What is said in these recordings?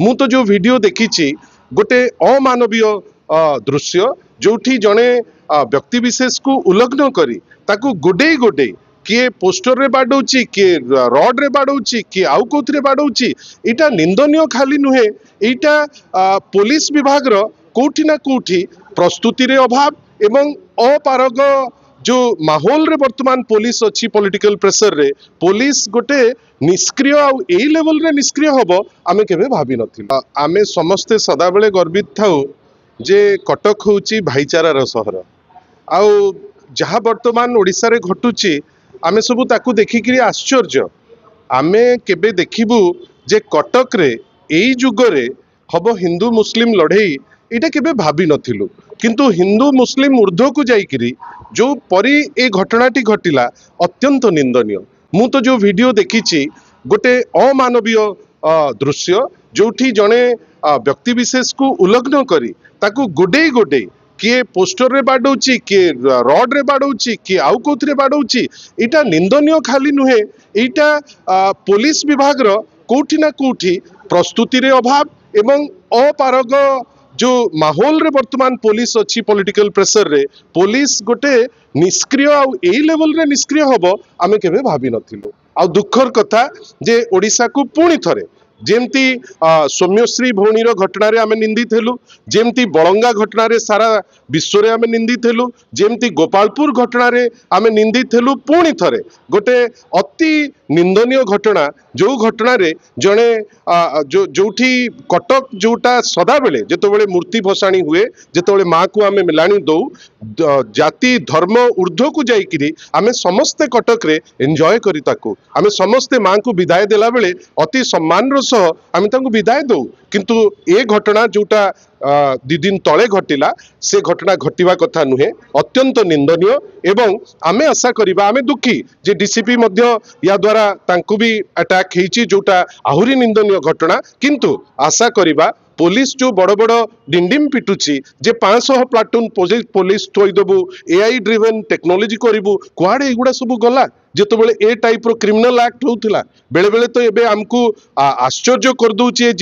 मु तो जो वीडियो देखी गोटे अमानवीय दृश्य जोठी जड़े व्यक्ति विशेष को उल्लंघन करी ताकू गोडे गोडे किए पोस्टर रे बाडौची किए रड रे बाडौची किए आउ कोथरे बाडौची इटा निंदनीय खाली नुहे इटा पुलिस विभाग रो कोठी ना कोठी प्रस्तुति रे अभाव एवं अपारग जो माहौल रे वर्तमान पुलिस अच्छी पॉलिटिकल प्रेशर रे पुलिस गोटे निष्क्रिय आई लेवल रे निष्क्रिय हबो आमे केबे भाबी नथिलु। आमे समस्ते सदा बेले गर्वित थाउ जे कटक होची भाईचारा रो शहर आउ जहा वर्तमान ओडिसा रे घटुची आमे सबु ताकू देखिकरी आश्चर्य आमे केबे देखिबु जे कटक रे एई जुग रे हबो हिंदू मुस्लिम लड़ाई इटा केबे भाबी नथिलु किंतु हिंदू मुस्लिम ऊर्ध्व को जाइकरी जो परी ए घटनाटी घटिला अत्यंत निंदनीय। मु तो जो वीडियो देखी गोटे अमानवीय दृश्य जोठी जड़े व्यक्ति विशेष को उल्लंघन करी ताकू गोडे गोडे किए पोस्टर रे बाडौची किए रड रे बाडौची किए आउ कोथरे बाडौची इटा निंदनीय खाली नुहे इटा पुलिस विभाग रो कोठी ना कोठी प्रस्तुति रे अभाव एवं अपारग जो माहौल रे वर्तमान पुलिस अच्छी पॉलिटिकल प्रेशर रे पुलिस गोटे निष्क्रिय आई लेवल रे निष्क्रिय हबो आमे केबे भाबी नथिलु। आ दुखर कथा जे ओडिसा को पुणी थरे जेमती सौम्यश्री भौणी घटना रे आमे निंदित हेलु जेमती बलंगा घटना रे सारा विश्व रे आमे निंदित हेलु जेमती गोपालपुर घटना रे आमे निंदित हेलु पुणी थरे गोटे अति निंदनीय घटना जो घटना रे जड़े जोठी कटक जोटा सदा बेले जेतोबेले मूर्ति भसाणी हुए जेतोबेले माँ को आमे मिलाणी दौ जाति धर्म ऊर्ध्व को जाइकिरी आमे समस्ते कटक रे एंजॉय करी ताकू आमे समस्ते माँ को विदाय देला बेले अति सम्मान रो सह आमे तांको विदाय दौ किंतु ए घटना जोटा 2 दिन तले घटिला से घटना घटिवा कथा नुहे अत्यंत निंदनीय एवं आमे आशा करिबा आमे दुखी जे डीसीपी मध्य या द्वारा तांको भी अटैक हेची जोटा आहुरी निंदनीय घटना किंतु आशा करिबा पुलिस जो बड़ बड़ डिंडिम पिटुची जे 500 प्लाटून पुलिस थोईदेबू एआई ड्रिवेन टेक्नोलोजी करिबू कुआडे एगुडा सब गला जेतो बेले ए टाइप रो क्रिमिनल एक्ट होउथिला बेले बेले तो एबे हमकू आश्चर्य कर दउची ए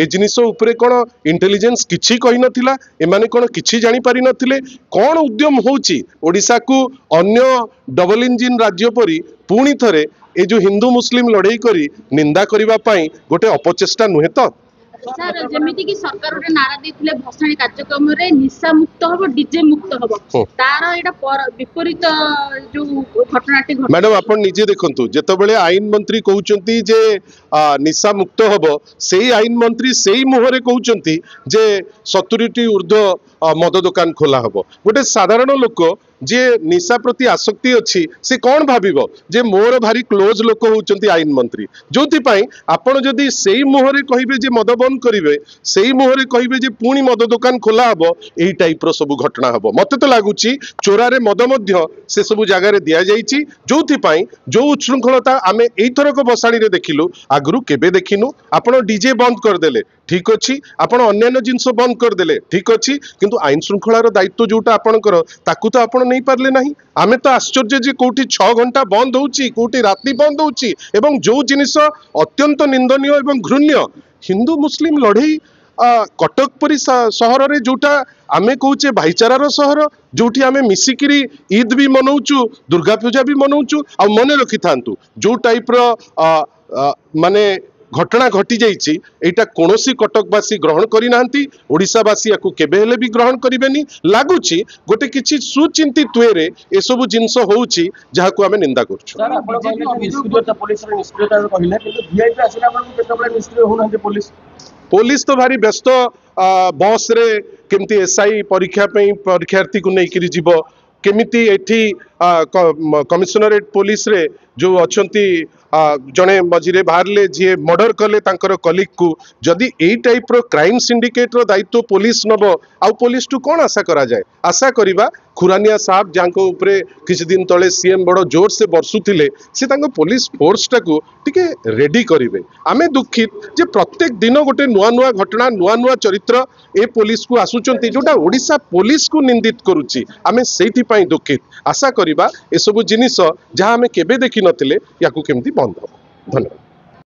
जिनिस ऊपर कोन इंटेलिजेंस किछि कहि नथिला एमाने कोन किछि जानि पारि नथिले कोन उद्यम होउची ओडिसा को अन्य डबल इंजिन राज्य परी पुणी थरे ए जो हिंदू मुस्लिम लड़ाई करी निंदा करिबा पई गोटे अपचेष्टा नुहे तो सर जेमिति कि सरकार रे नारा देथिले भसाणी कार्यक्रम रे निशा मुक्त हबो डीजे मुक्त हबो तार एटा विपरीत जो घटनाटी घट मैडम आपण निजे देखंतु जेतो बेले आईन मंत्री कहउचंती जे निशा मुक्त हबो सेही आईन मंत्री सेही मुहरे कहउचंती जे 70टी ऊर्ध्व मद दुकान खोला हबो गोटे साधारण लोक जे निशा प्रति आसक्ति अच्छी से कौन भाविबो जे मोर भारी क्लोज लोक होउचंती आईन मंत्री जोथि पई आपण जदी सेही मुहरे कहिबे जे मद बंद करिवे सेही मुहरे कहिबे जे पुणी मद दुकान खोला हबो एही टाइप रो सब घटना हबो मते तो लागुची चोरारे मद मध्य से सब जगह रे दिया जाईची जोथि पई जो उच्छृंखलता आमे एई थरक बसाणी रे देखिलु आगरु केबे देखिनु आपण डीजे बंद कर देले ठीक अच्छी आपण अन्य जिनस बंद कर देले ठीक अच्छी किंतु आईन श्रृंखलार दायित्व जोटा आपणकर ताकू तो आपण नहीं पारले नहीं आमे तो आश्चर्य जे कोठी 6 घंटा बंद होउची कोठी राति बंद होउची एवं जो जिनिस अत्यंत निंदनीय एवं घृण्य हिंदू मुस्लिम लड़ाई कटक परी सहर रे जोटा आमे कहूचे भाईचारार सहर जोठी आमे मिसिकिरी ईद भी मनाउचु दुर्गा पूजा भी मनाउचु आ मने रखि थांतु जो टाइप रो माने घटना घटी जाइछि एटा कोनोसी कटकवासी ग्रहण करि नांती ओडिसावासी याकू केबे हेले भी ग्रहण करिवेनी लागुछि गोटे किछि सुचिंतित वे रे ए सब जिंस होउछि जाहाकू आमे निंदा करछु। सर आपण कहले निष्क्रियता पुलिस रे निष्क्रियता कहिला किंतु वीआईपी आसिला आपण केतबळे निष्क्रिय होनांते पुलिस तो भारी व्यस्त बस रे केमती एसआई परीक्षा पे परीक्षार्थी को नहीं करी जीवो केमिति एठी कमिशनरेट पुलिस रे जो अच्छंती जड़े मझे बाहर जी मर्डर कले कलिग को जदि यही टाइप रो क्राइम सिंडिकेट रो दायित्व पुलिस नब आउ पुलिस टू कौन आशा करा जाए आशा करिबा खुरानिया साहब जांको उपरे किछि दिन तले सीएम बड़ जोर से बरसुथिले से तांको पुलिस फोर्स टाको टिके रेडी करिवे। आमे दुखित जे प्रत्येक दिन गोटे नुआ नुआ घटना नुआ नुआ चरित्र ए पुलिस को आसुचंती जोटा ओडिशा पुलिस को निंदित करूची आमे सेठी पई दुखित आशा करिबा ए सब जिनिस जहां आमे केबे देखि नथिले याकू केमती बंद हो। धन्यवाद।